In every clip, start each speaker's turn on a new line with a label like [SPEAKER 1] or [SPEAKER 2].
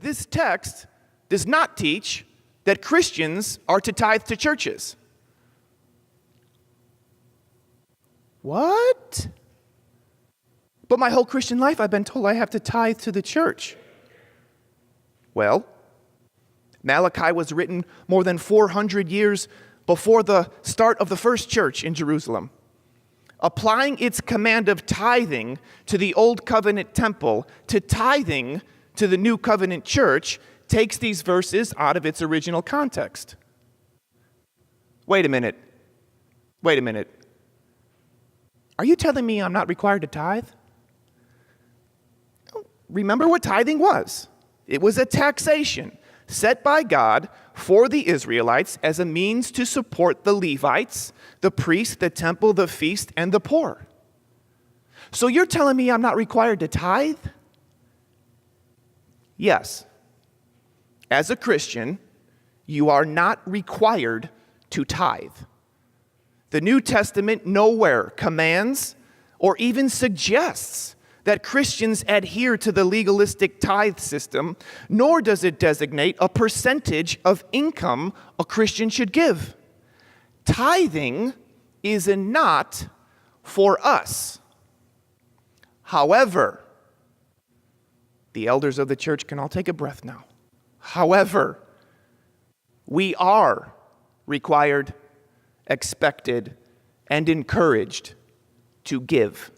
[SPEAKER 1] This text does not teach that Christians are to tithe to churches. What? But my whole Christian life I've been told I have to tithe to the church. Well, Malachi was written more than 400 years before the start of the first church in Jerusalem. Applying its command of tithing to the Old Covenant temple to tithing to the New Covenant church takes these verses out of its original context. Wait a minute. Are you telling me I'm not required to tithe? Remember what tithing was. It was a taxation set by God for the Israelites as a means to support the Levites, the priests, the temple, the feast, and the poor. So you're telling me I'm not required to tithe? Yes. As a Christian, you are not required to tithe. The New Testament nowhere commands or even suggests that Christians adhere to the legalistic tithe system, nor does it designate a percentage of income a Christian should give. Tithing is not for us. However, the elders of the church can all take a breath now. However, we are required, expected, and encouraged to give.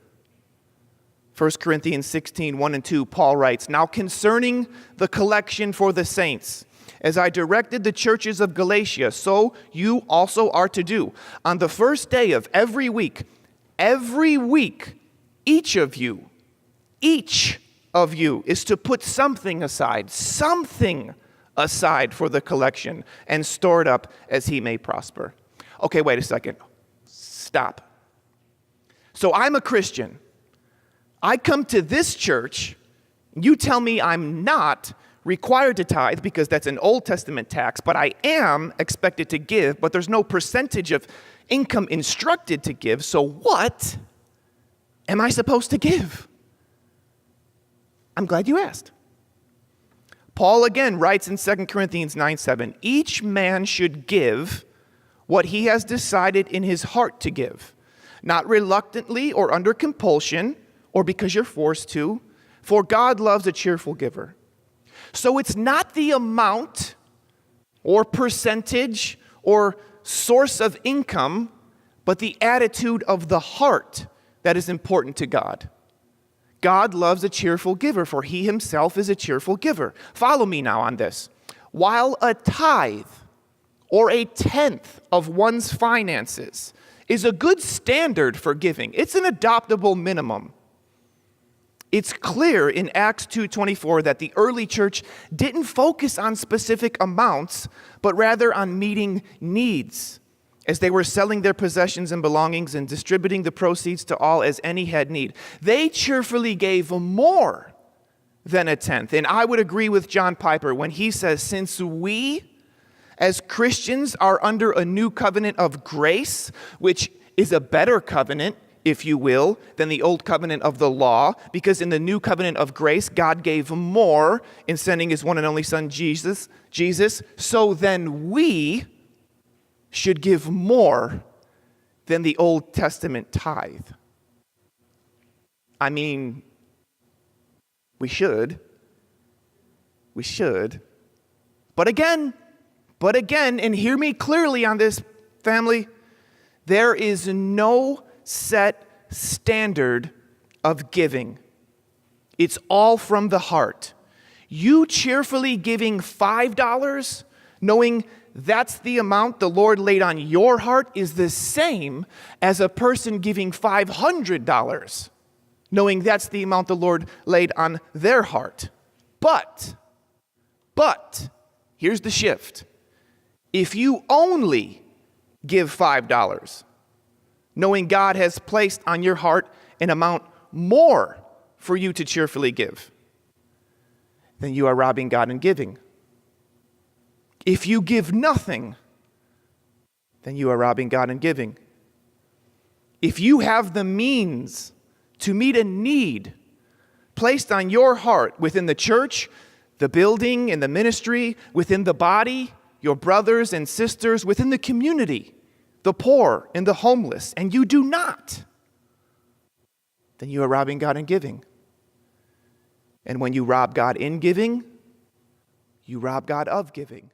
[SPEAKER 1] 1 Corinthians 16, 1 and 2, Paul writes, "Now concerning the collection for the saints, as I directed the churches of Galatia, so you also are to do. On the first day of every week, each of you is to put something aside for the collection and store it up as he may prosper." Okay, wait a second. Stop. So I'm a Christian. I come to this church. You tell me I'm not required to tithe because that's an Old Testament tax, but I am expected to give, but there's no percentage of income instructed to give. So what am I supposed to give? I'm glad you asked. Paul again writes in 2 Corinthians 9:7, "Each man should give what he has decided in his heart to give, not reluctantly or under compulsion or because you're forced to, for God loves a cheerful giver." So it's not the amount or percentage or source of income, but the attitude of the heart that is important to God. God loves a cheerful giver, for he himself is a cheerful giver. Follow me now on this. While a tithe or a tenth of one's finances is a good standard for giving, it's an adoptable minimum. It's clear in Acts 2:24 that the early church didn't focus on specific amounts, but rather on meeting needs, as they were selling their possessions and belongings and distributing the proceeds to all as any had need. They cheerfully gave more than a tenth. And I would agree with John Piper when he says, since we as Christians are under a new covenant of grace, which is a better covenant, if you will, than the old covenant of the law, because in the new covenant of grace, God gave more in sending his one and only son, Jesus, so then we should give more than the Old Testament tithe. I mean, we should. But again, and hear me clearly on this, family, there is no set standard of giving. It's all from the heart. You cheerfully giving $5, knowing that's the amount the Lord laid on your heart, is the same as a person giving $500, knowing that's the amount the Lord laid on their heart. But, here's the shift. If you only give $5, knowing God has placed on your heart an amount more for you to cheerfully give, then you are robbing God in giving. If you give nothing, then you are robbing God in giving. If you have the means to meet a need placed on your heart within the church, the building, and the ministry, within the body, your brothers and sisters, within the community, the poor and the homeless, and you do not, then you are robbing God in giving. And when you rob God in giving, you rob God of giving.